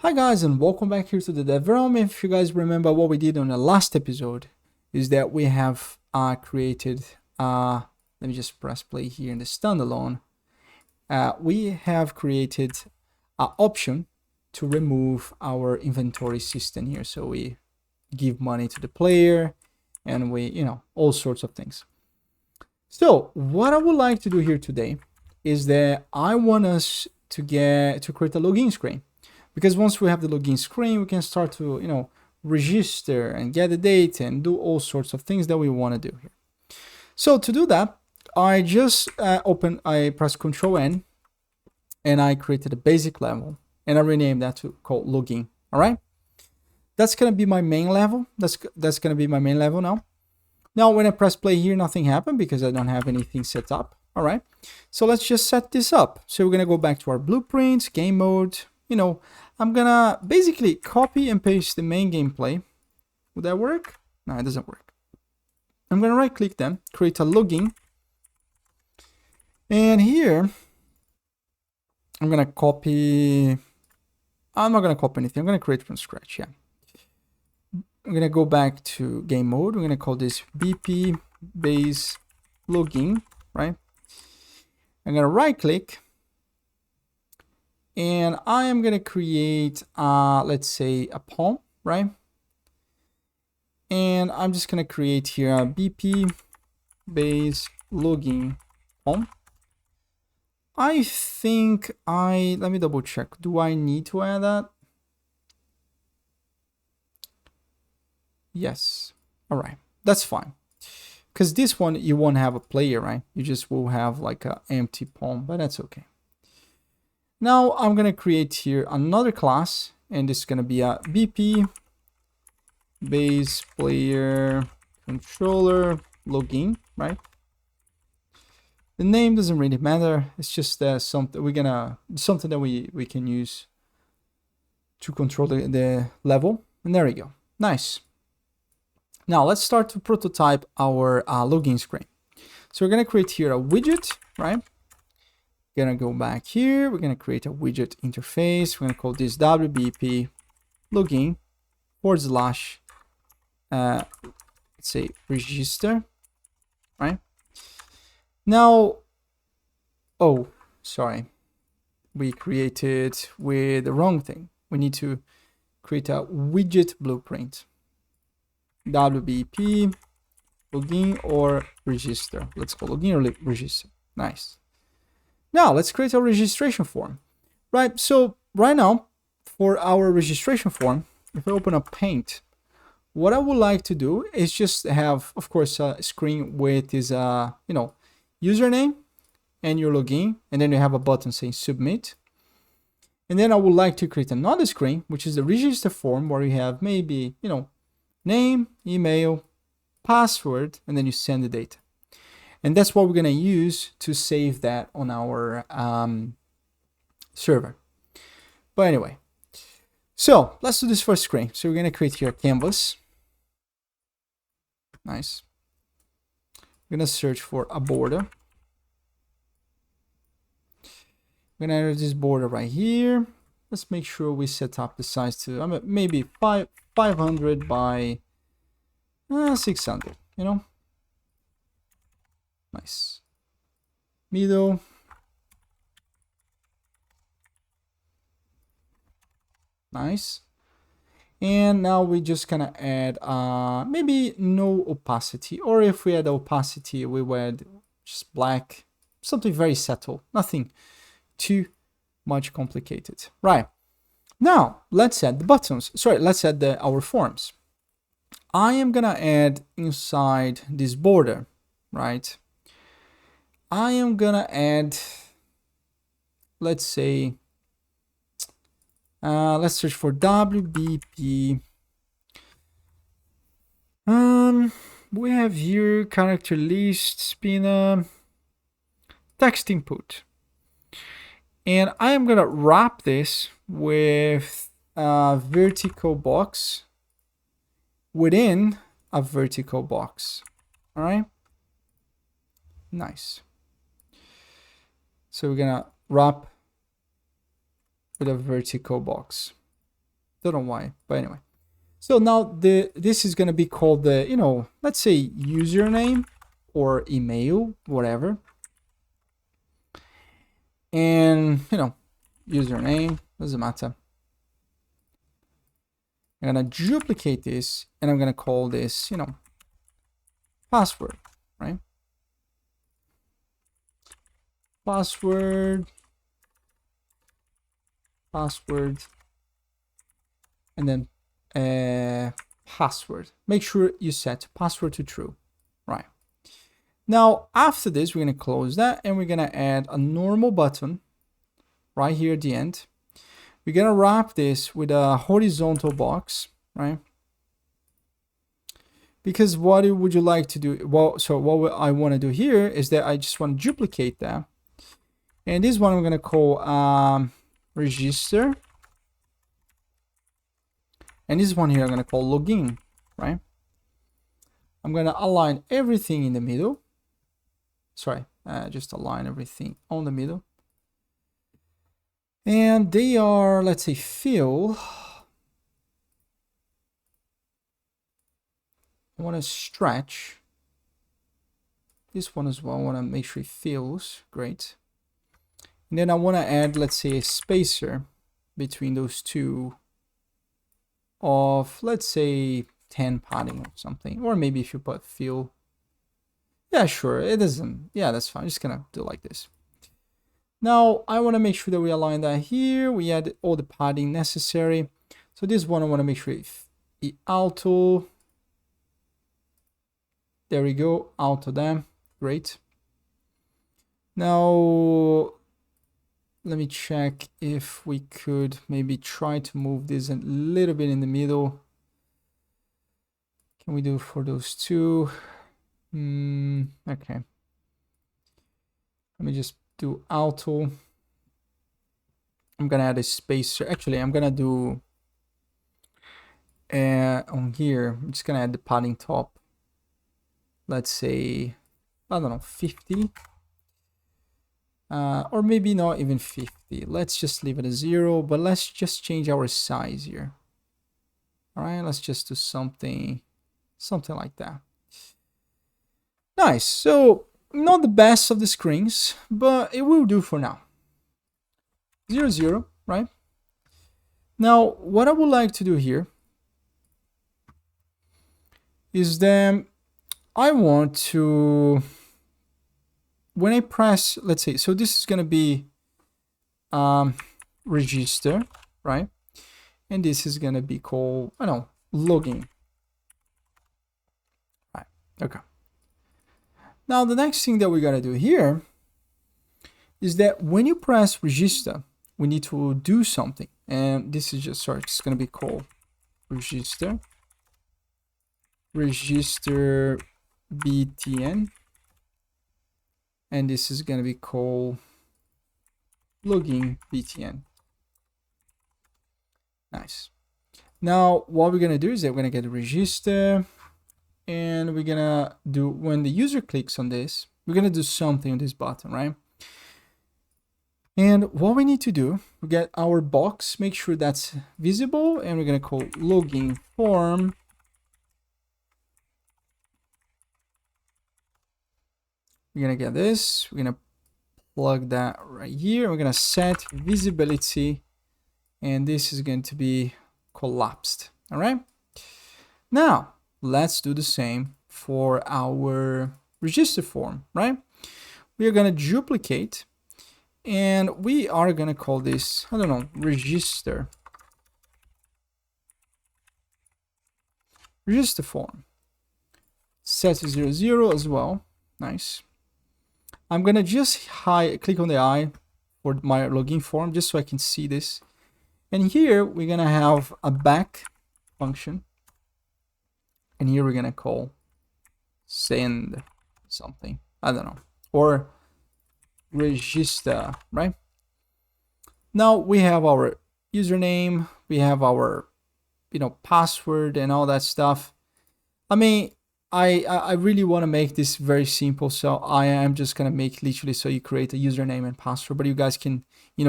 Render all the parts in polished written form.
Hi guys, and welcome back here to the Dev Realm. If you guys remember what we did on the last episode, is that we have created, let me just press play here in the standalone. We have created an option to remove our inventory system here. So we give money to the player and we, all sorts of things. So what I would like to do here today is that I want us to create a login screen. Because once we have the login screen, we can start to, register and get the data and do all sorts of things that we want to do here. So to do that, I just I press Control N and I created a basic level and I renamed that to called login. All right. That's going to be my main level. That's going to be my main level now. Now, when I press play here, nothing happened because I don't have anything set up. All right. So let's just set this up. So we're going to go back to our blueprints, game mode. I'm gonna basically copy and paste the main gameplay. Would that work? No, it doesn't work. I'm gonna right click them, create a login. And here, I'm gonna copy. I'm not gonna copy anything. I'm gonna create from scratch, yeah. I'm gonna go back to game mode. We're gonna call this BP base login, right? I'm gonna right click. And I am going to create, let's say, a POM, right? And I'm just going to create here a BP base login POM. I think let me double check. Do I need to add that? Yes. All right. That's fine. Because this one, you won't have a player, right? You just will have like an empty POM, but that's okay. Now I'm going to create here another class, and this is going to be a BP base player controller login, right? The name doesn't really matter. It's just something that we can use to control the level. And there we go. Nice. Now let's start to prototype our login screen. So we're going to create here a widget, right? We're gonna go back here. We're gonna create a widget interface. We're gonna call this WBP login / let's say register, right? Now, oh, sorry, we created with the wrong thing. We need to create a widget blueprint. WBP login or register. Let's call login or register. Nice. Now let's create a registration form, right? So right now for our registration form, if I open up Paint, what I would like to do is just have, of course, a screen with this, username and your login, and then you have a button saying submit. And then I would like to create another screen, which is the register form where you have maybe, name, email, password, and then you send the data. And that's what we're going to use to save that on our server. But anyway, so let's do this first screen. So we're going to create here a canvas. Nice. We're going to search for a border. We're going to enter this border right here. Let's make sure we set up the size to maybe 500 by 600, Nice. Middle. Nice. And now we just gonna add maybe no opacity, or if we add opacity, we would add just black, something very subtle, nothing too much complicated. Right. Now let's add the buttons. Sorry, let's add our forms. I am gonna add inside this border, right? I am gonna add, let's say, let's search for WBP. We have here character list, spinner, text input. And I am gonna wrap this with a vertical box within a vertical box. All right. Nice. So we're gonna wrap with a vertical box. Don't know why, but anyway. So now this is gonna be called the, you know, let's say username or email, whatever. And, you know, username, doesn't matter. I'm gonna duplicate this and I'm gonna call this, you know, password, right? Password, and then password. Make sure you set password to true, right? Now, after this, we're gonna close that and we're gonna add a normal button right here at the end. We're gonna wrap this with a horizontal box, right? Because what would you like to do? Well, so what I want to do here is that I just want to duplicate that. And this one I'm going to call register. And this one here I'm going to call login, right? I'm going to align everything in the middle. Sorry, just align everything on the middle. And they are, let's say, fill. I want to stretch this one as well. I want to make sure it fills. Great. And then I want to add, let's say, a spacer between those two of, let's say, 10 padding or something. Or maybe if you put fill. Yeah, sure. It doesn't. Yeah, that's fine. I'm just going to do like this. Now, I want to make sure that we align that here. We add all the padding necessary. So this one, I want to make sure it auto. There we go, auto them. Great. Now, let me check if we could maybe try to move this a little bit in the middle. Can we do for those two? Okay. Let me just do auto. I'm gonna add a spacer. Actually, I'm gonna do on here. I'm just gonna add the padding top. Let's say, I don't know, 50. Or maybe not even 50. Let's just leave it at 0, but let's just change our size here. All right, let's just do something like that. Nice. So not the best of the screens, but it will do for now. 0, 0, right? Now, what I would like to do here is then I want to, when I press, let's say, so this is going to be register, right? And this is going to be called, I don't know, login. Right. Okay. Now, the next thing that we got to do here is that when you press register, we need to do something. And this is just, sorry, it's going to be called register btn. And this is going to be called login btn. Nice. Now, what we're going to do is that we're going to get a register, and we're going to do, when the user clicks on this, we're going to do something on this button, right? And what we need to do, we get our box, make sure that's visible, and we're going to call login form. We're going to get this, we're going to plug that right here. We're going to set visibility, and this is going to be collapsed. All right. Now, let's do the same for our register form, right? We are going to duplicate, and we are going to call this, I don't know, register form. Set to 0, 0 as well. Nice. I'm going to just click on the eye for my login form just so I can see this. And here we're going to have a back function. And here we're going to call send something. I don't know. Or register, right? Now we have our username. We have our, password and all that stuff. I mean, I really want to make this very simple, so I am just going to make literally so you create a username and password, but you guys can,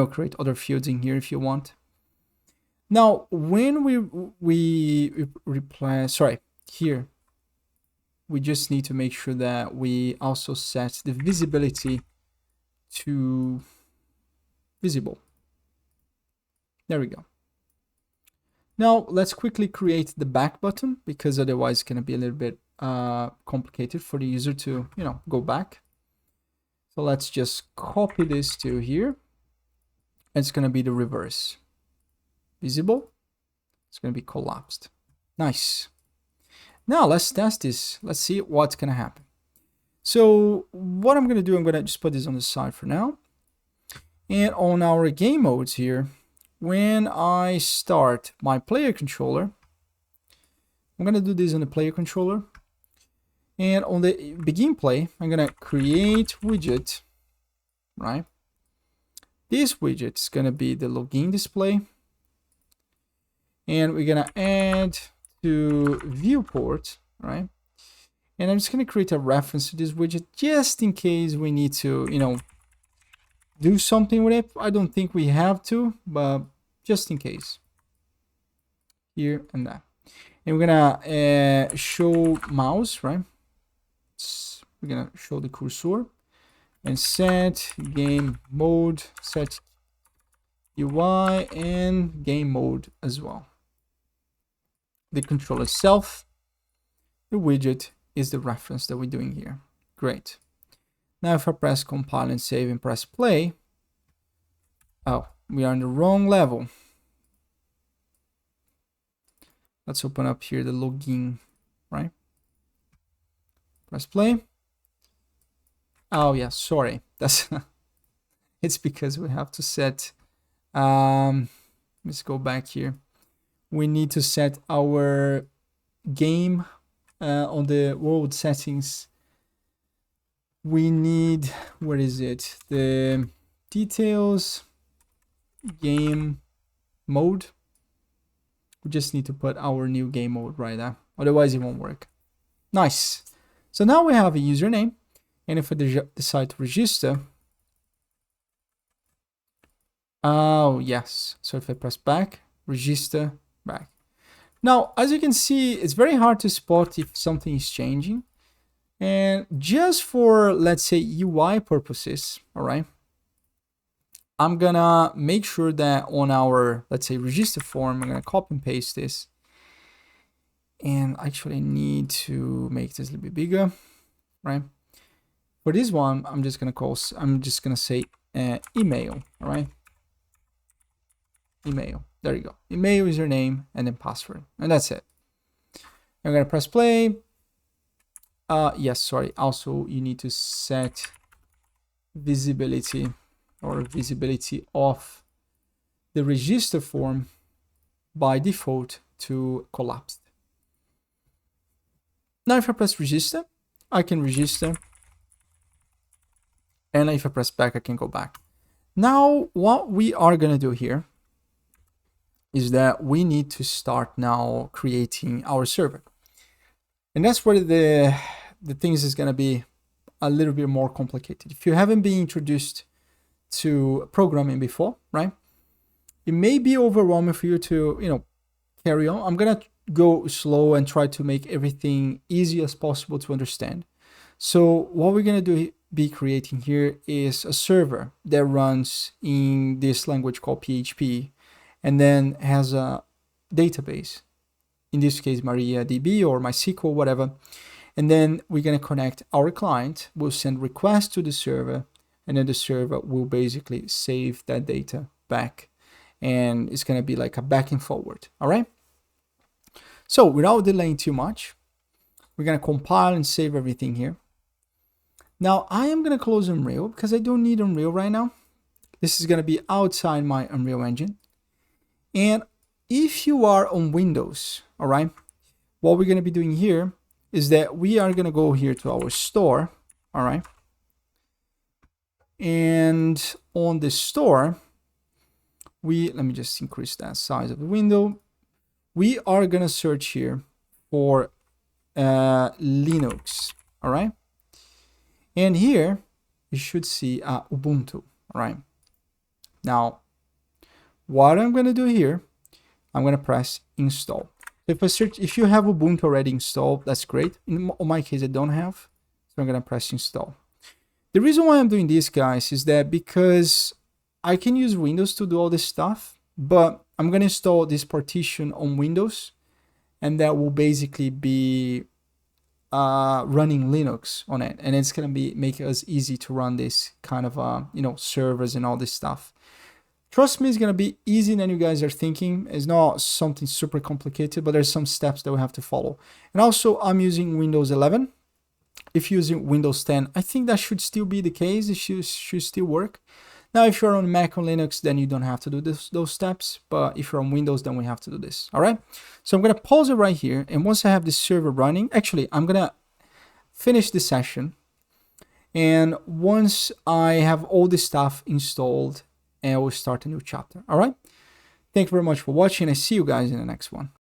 create other fields in here if you want. Now, when we replace, sorry, here, we just need to make sure that we also set the visibility to visible. There we go. Now, let's quickly create the back button, because otherwise it's going to be a little bit complicated for the user to, go back. So let's just copy this to here. It's going to be the reverse. Visible. It's going to be collapsed. Nice. Now let's test this. Let's see what's going to happen. So what I'm going to do, I'm going to just put this on the side for now. And on our game modes here, when I start my player controller, I'm going to do this on the player controller. And on the begin play, I'm going to create widget, right? This widget is going to be the login display. And we're going to add to viewport, right? And I'm just going to create a reference to this widget just in case we need to, do something with it. I don't think we have to, but just in case. Here and that. And we're going to show mouse, right? We're going to show the cursor and set game mode, set UI and game mode as well. The controller itself, the widget is the reference that we're doing here. Great. Now if I press compile and save and press play, oh, we are on the wrong level. Let's open up here the login, right? Press play. Oh yeah, sorry. That's it's because we have to set let's go back here. We need to set our game on the world settings. We need, where is it? The details, game mode. We just need to put our new game mode right there. Otherwise it won't work. Nice. So now we have a username. And if I decide to register, oh yes. So if I press back, register, back. Now, as you can see, it's very hard to spot if something is changing. And just for, let's say, UI purposes, all right, I'm gonna make sure that on our, let's say, register form, I'm gonna copy and paste this. And actually I need to make this a little bit bigger, right? For this one, I'm just gonna say email, all right? Email, there you go. Email is your name and then password, and that's it. I'm gonna press play. Yes, sorry. Also, you need to set visibility or visibility of the register form by default to collapsed. Now, if I press register, I can register. And if I press back, I can go back. Now, what we are going to do here is that we need to start now creating our server. And that's where the things is going to be a little bit more complicated. If you haven't been introduced to programming before, right? It may be overwhelming for you to, carry on. I'm going to go slow and try to make everything easy as possible to understand. So what we're going to be creating here is a server that runs in this language called PHP and then has a database, in this case MariaDB or MySQL, whatever. And then we're going to connect our client, we'll send requests to the server, and then the server will basically save that data back. And it's going to be like a back and forward, all right? So without delaying too much, we're going to compile and save everything here. Now I am going to close Unreal because I don't need Unreal right now. This is going to be outside my Unreal Engine. And if you are on Windows, all right, what we're going to be doing here is that we are going to go here to our store, all right? And on the store, let me just increase that size of the window. We are going to search here for Linux, all right? And here you should see Ubuntu, all right? Now, what I'm going to do here, I'm gonna press install. If I search, if you have Ubuntu already installed, that's great. In my case, I don't have, so I'm gonna press install. The reason why I'm doing this, guys, is that because I can use Windows to do all this stuff, but I'm gonna install this partition on Windows, and that will basically be running Linux on it, and it's gonna be make us easy to run this kind of servers and all this stuff. Trust me, it's gonna be easy than you guys are thinking. It's not something super complicated, but there's some steps that we have to follow. And also, I'm using Windows 11. If you're using Windows 10, I think that should still be the case. It should still work. Now, if you're on Mac or Linux, then you don't have to do those steps. But if you're on Windows, then we have to do this. All right. So I'm gonna pause it right here, and once I have this server running, actually, I'm gonna finish the session. And once I have all this stuff installed, and I will start a new chapter. All right. Thank you very much for watching. I see you guys in the next one.